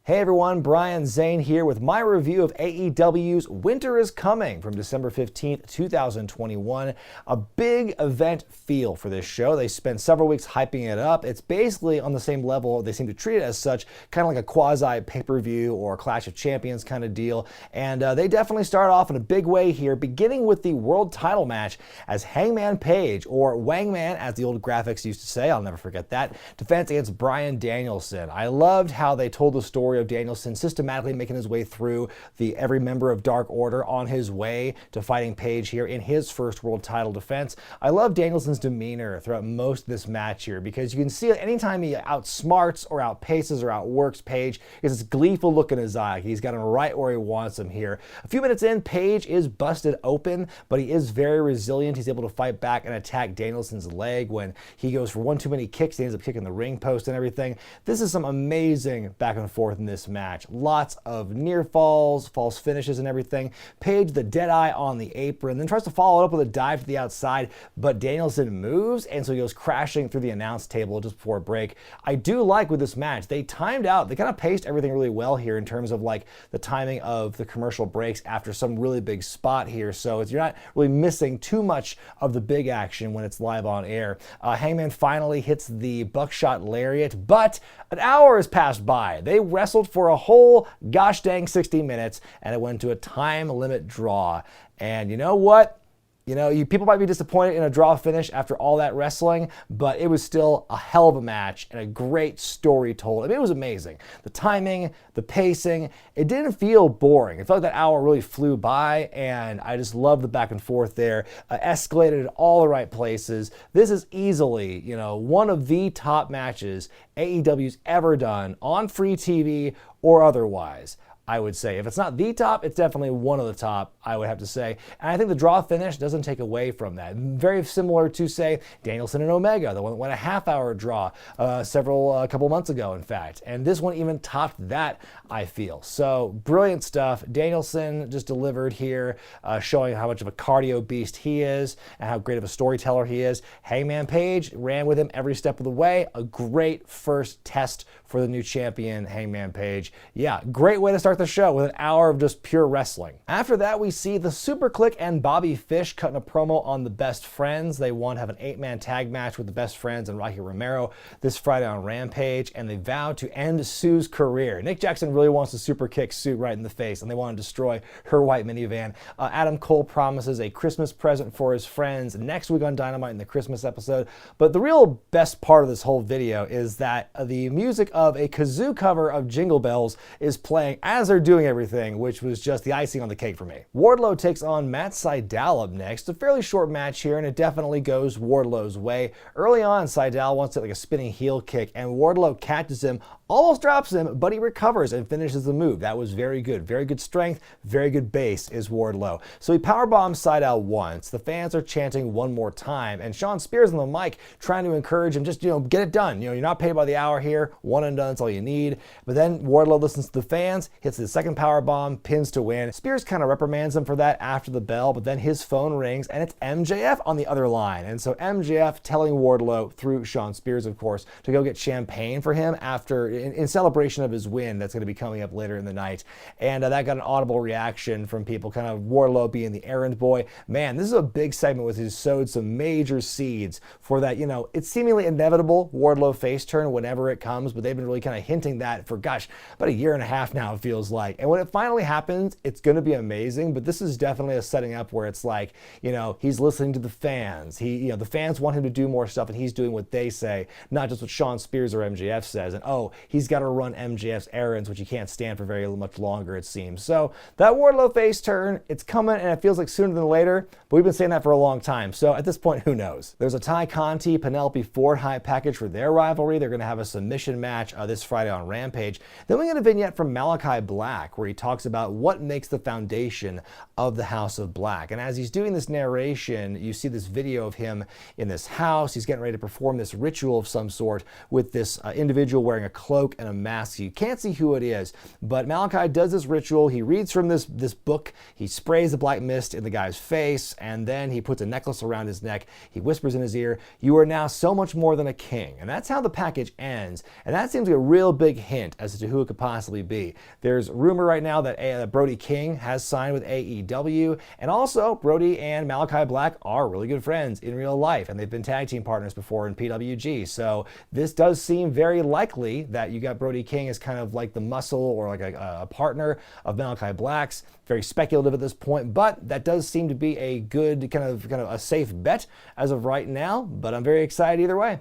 Hey everyone, Brian Zane here with my review of AEW's Winter is Coming from December 15th, 2021. A big event feel for this show. They spent several weeks hyping it up. It's basically on the same level, they seem to treat it as such, kind of like a quasi pay-per-view or Clash of Champions kind of deal. And they definitely start off in a big way here, beginning with the world title match as Hangman Page, or Wangman as the old graphics used to say, I'll never forget that, defense against Bryan Danielson. I loved how they told the story of Danielson systematically making his way through every member of Dark Order on his way to fighting Page here in his first world title defense. I love Danielson's demeanor throughout most of this match here because you can see it anytime he outsmarts or outpaces or outworks Page, is this gleeful look in his eye. He's got him right where he wants him here. A few minutes in, Page is busted open, but he is very resilient. He's able to fight back and attack Danielson's leg when he goes for one too many kicks. He ends up kicking the ring post and everything. This is some amazing back and forth in this match. Lots of near falls, false finishes and everything. Page the dead eye on the apron, then tries to follow it up with a dive to the outside, but Danielson moves, and so he goes crashing through the announce table just before a break. I do like with this match, they timed out, they kind of paced everything really well here in terms of like the timing of the commercial breaks after some really big spot here, so you're not really missing too much of the big action when it's live on air. Hangman finally hits the buckshot lariat, but an hour has passed by. They wrestled for a whole gosh dang 60 minutes, and it went to a time limit draw. And you know what? People might be disappointed in a draw finish after all that wrestling, but it was still a hell of a match and a great story told. I mean, it was amazing. The timing, the pacing, it didn't feel boring. It felt like that hour really flew by, and I just loved the back and forth there. Escalated at all the right places. This is easily, one of the top matches AEW's ever done on free TV or otherwise. I would say. If it's not the top, it's definitely one of the top, I would have to say. And I think the draw finish doesn't take away from that. Very similar to, say, Danielson and Omega, the one that went a half-hour draw a couple months ago, in fact. And this one even topped that, I feel. So, brilliant stuff. Danielson just delivered here, showing how much of a cardio beast he is and how great of a storyteller he is. Hangman Page ran with him every step of the way. A great first test for the new champion, Hangman Page. Yeah, great way to start the show with an hour of just pure wrestling. After that, we see the Super Click and Bobby Fish cutting a promo on the Best Friends. They want to have an 8-man tag match with the Best Friends and Rocky Romero this Friday on Rampage, and they vow to end Sue's career. Nick Jackson really wants to super kick Sue right in the face, and they want to destroy her white minivan. Adam Cole promises a Christmas present for his friends next week on Dynamite in the Christmas episode. But the real best part of this whole video is that the music of a kazoo cover of Jingle Bells is playing as they're doing everything, which was just the icing on the cake for me. Wardlow takes on Matt Sydal up next. A fairly short match here, and it definitely goes Wardlow's way. Early on, Sydal wants to like a spinning heel kick, and Wardlow catches him, almost drops him, but he recovers and finishes the move. That was very good. Very good strength, very good base is Wardlow. So he powerbombs Sydal once. The fans are chanting one more time, and Sean Spears on the mic trying to encourage him, just, get it done. You're not paid by the hour here. One and done, that's all you need. But then Wardlow listens to the fans, hits the second powerbomb, pins to win. Spears kind of reprimands him for that after the bell, but then his phone rings, and it's MJF on the other line. And so MJF telling Wardlow, through Sean Spears, of course, to go get champagne for him after in celebration of his win that's going to be coming up later in the night. And that got an audible reaction from people, kind of Wardlow being the errand boy. Man, this is a big segment with who's sowed some major seeds for that, it's seemingly inevitable Wardlow face turn whenever it comes, but they've been really kind of hinting that for, gosh, about a year and a half now, it feels like. And when it finally happens, it's going to be amazing, but this is definitely a setting up where it's like, he's listening to the fans. The fans want him to do more stuff, and he's doing what they say, not just what Sean Spears or MJF says. And, he's got to run MJF's errands, which he can't stand for very much longer, it seems. So that Wardlow face turn, it's coming, and it feels like sooner than later, but we've been saying that for a long time. So at this point, who knows? There's a Ty Conti, Penelope Ford hype package for their rivalry. They're going to have a submission match this Friday on Rampage. Then we get a vignette from Malachi Black, where he talks about what makes the foundation of the House of Black. And as he's doing this narration, you see this video of him in this house. He's getting ready to perform this ritual of some sort with this individual wearing a cloak cloak and a mask. You can't see who it is, but Malachi does this ritual. He reads from this book. He sprays the black mist in the guy's face, and then he puts a necklace around his neck. He whispers in his ear, "You are now so much more than a king." And that's how the package ends. And that seems like a real big hint as to who it could possibly be. There's rumor right now that Brody King has signed with AEW, and also Brody and Malachi Black are really good friends in real life, and they've been tag team partners before in PWG. So this does seem very likely that you got Brody King as kind of like the muscle or like a partner of Malachi Black's. Very speculative at this point, but that does seem to be a good kind of a safe bet as of right now, but I'm very excited either way.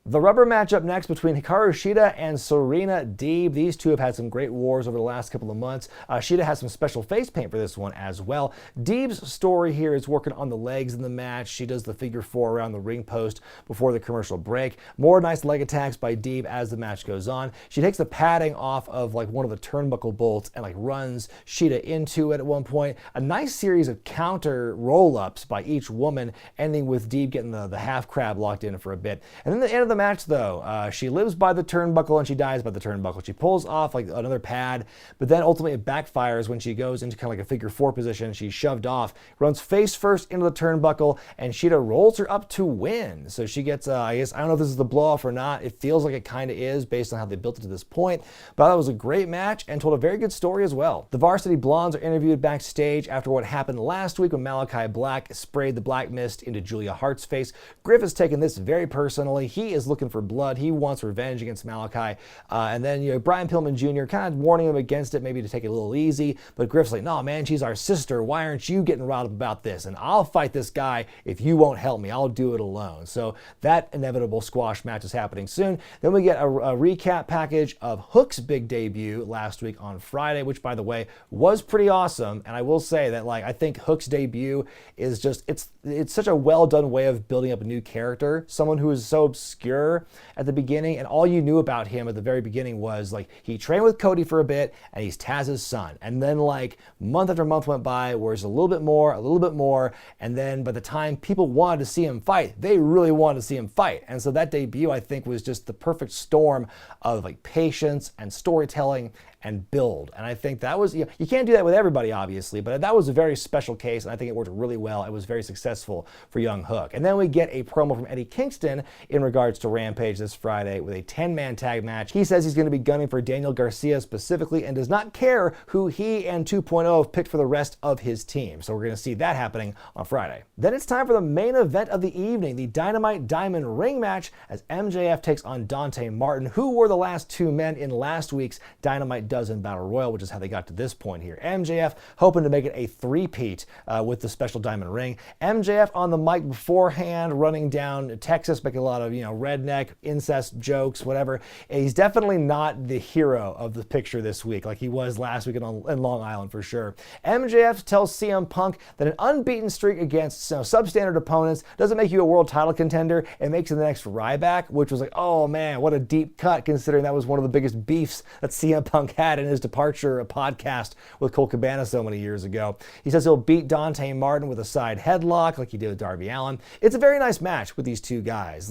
The rubber match up next between Hikaru Shida and Serena Deeb. These two have had some great wars over the last couple of months. Shida has some special face paint for this one as well. Deeb's story here is working on the legs in the match. She does the figure 4 around the ring post before the commercial break. More nice leg attacks by Deeb as the match goes on. She takes the padding off of like one of the turnbuckle bolts and like runs Shida into it at one point. A nice series of counter roll-ups by each woman, ending with Deeb getting the half crab locked in for a bit. And then the end of the match though, she lives by the turnbuckle and she dies by the turnbuckle. She pulls off like another pad, but then ultimately it backfires when she goes into kind of like a figure 4 position. She's shoved off, runs face first into the turnbuckle, and Shida rolls her up to win. So she gets, I guess, I don't know if this is the blow off or not. It feels like it kind of is based on how they built it to this point, but that was a great match and told a very good story as well. The Varsity Blondes are interviewed backstage after what happened last week when Malachi Black sprayed the black mist into Julia Hart's face. Griff has taken this very personally. He is looking for blood. He wants revenge against Malachi. And then, Brian Pillman Jr. kind of warning him against it, maybe to take it a little easy. But Griff's like, "No, man, she's our sister. Why aren't you getting riled up about this? And I'll fight this guy if you won't help me. I'll do it alone." So that inevitable squash match is happening soon. Then we get a recap package of Hook's big debut last week on Friday, which, by the way, was pretty awesome. And I will say that, I think Hook's debut is just, it's such a well done way of building up a new character. Someone who is so obscure at the beginning, and all you knew about him at the very beginning was he trained with Cody for a bit and he's Taz's son. And then month after month went by where it's a little bit more, and then by the time people wanted to see him fight, they really wanted to see him fight. And so that debut, I think, was just the perfect storm of patience and storytelling and build. And I think that was, you can't do that with everybody, obviously, but that was a very special case, and I think it worked really well. It was very successful for young Hook. And then we get a promo from Eddie Kingston in regards to Rampage this Friday with a 10-man tag match. He says he's going to be gunning for Daniel Garcia specifically and does not care who he and 2.0 have picked for the rest of his team. So we're going to see that happening on Friday. Then it's time for the main event of the evening, the Dynamite Diamond Ring match, as MJF takes on Dante Martin, who were the last two men in last week's Dynamite Dozen Battle Royal, which is how they got to this point here. MJF hoping to make it a three-peat with the special diamond ring. MJF on the mic beforehand, running down Texas, making a lot of redneck incest jokes, whatever. And he's definitely not the hero of the picture this week like he was last week in Long Island for sure. MJF tells CM Punk that an unbeaten streak against substandard opponents doesn't make you a world title contender. It makes you the next Ryback, which was oh man, what a deep cut considering that was one of the biggest beefs that CM Punk had in his departure podcast with Colt Cabana so many years ago. He says he'll beat Dante Martin with a side headlock like he did with Darby Allin. It's a very nice match with these two guys.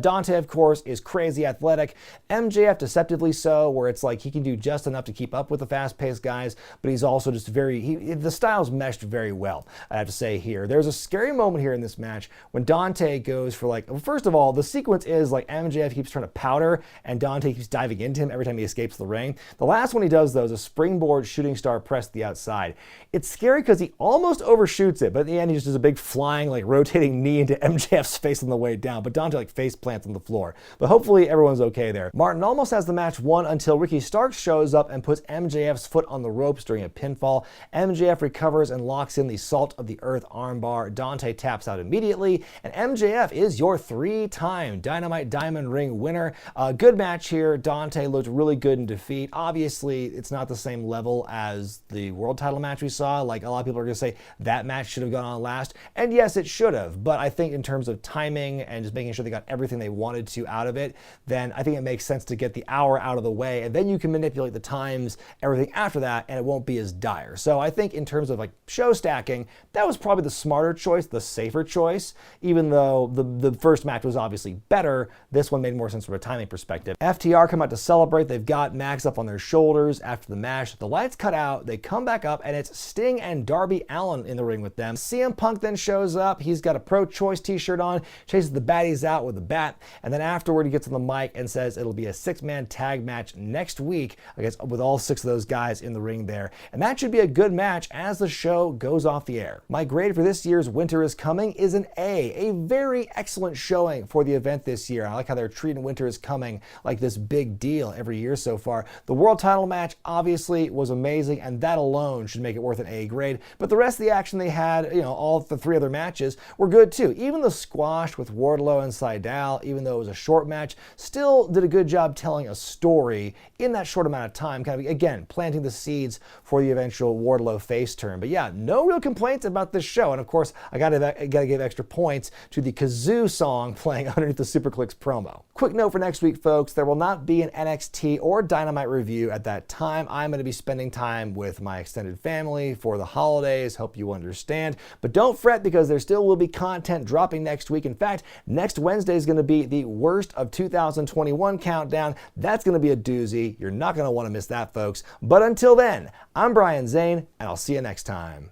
Dante, of course, is crazy athletic. MJF deceptively so, where it's he can do just enough to keep up with the fast-paced guys, but he's also just the styles meshed very well, I have to say here. There's a scary moment here in this match when Dante goes for first of all, the sequence is MJF keeps trying to powder and Dante keeps diving into him every time he escapes the ring. The last one he does, though, is a springboard shooting star press to the outside. It's scary because he almost overshoots it, but at the end he just does a big flying, rotating knee into MJF's face on the way down, but Dante face plants on the floor. But hopefully everyone's okay there. Martin almost has the match won until Ricky Starks shows up and puts MJF's foot on the ropes during a pinfall. MJF recovers and locks in the Salt of the Earth armbar. Dante taps out immediately, and MJF is your 3-time Dynamite Diamond Ring winner. Good match here. Dante looked really good in defeat. Obviously, obviously it's not the same level as the world title match we saw. Like, a lot of people are going to say that match should have gone on last. And yes, it should have. But I think in terms of timing and just making sure they got everything they wanted to out of it, then I think it makes sense to get the hour out of the way. And then you can manipulate the times, everything after that, and it won't be as dire. So I think in terms of like show stacking, that was probably the smarter choice, the safer choice. Even though the first match was obviously better, this one made more sense from a timing perspective. FTR come out to celebrate. They've got Max up on their shoulders after the match. The lights cut out. They come back up, and it's Sting and Darby Allin in the ring with them. CM Punk then shows up. He's got a pro-choice t-shirt on, chases the baddies out with a bat, and then afterward he gets on the mic and says it'll be a 6-man tag match next week, I guess, with all 6 of those guys in the ring there. And that should be a good match as the show goes off the air. My grade for this year's Winter is Coming is an A very excellent showing for the event this year. I like how they're treating Winter is Coming like this big deal every year so far. The world title match obviously was amazing, and that alone should make it worth an A grade. But the rest of the action they had, all the 3 other matches were good too. Even the squash with Wardlow and Sydal, even though it was a short match, still did a good job telling a story in that short amount of time, kind of, again, planting the seeds for the eventual Wardlow face turn. But yeah, no real complaints about this show. And of course, I gotta give extra points to the kazoo song playing underneath the Superclicks promo. Quick note for next week, folks, there will not be an NXT or Dynamite review at that time. I'm going to be spending time with my extended family for the holidays. Hope you understand. But don't fret, because there still will be content dropping next week. In fact, next Wednesday is going to be the worst of 2021 countdown. That's going to be a doozy. You're not going to want to miss that, folks. But until then, I'm Bryan Zane, and I'll see you next time.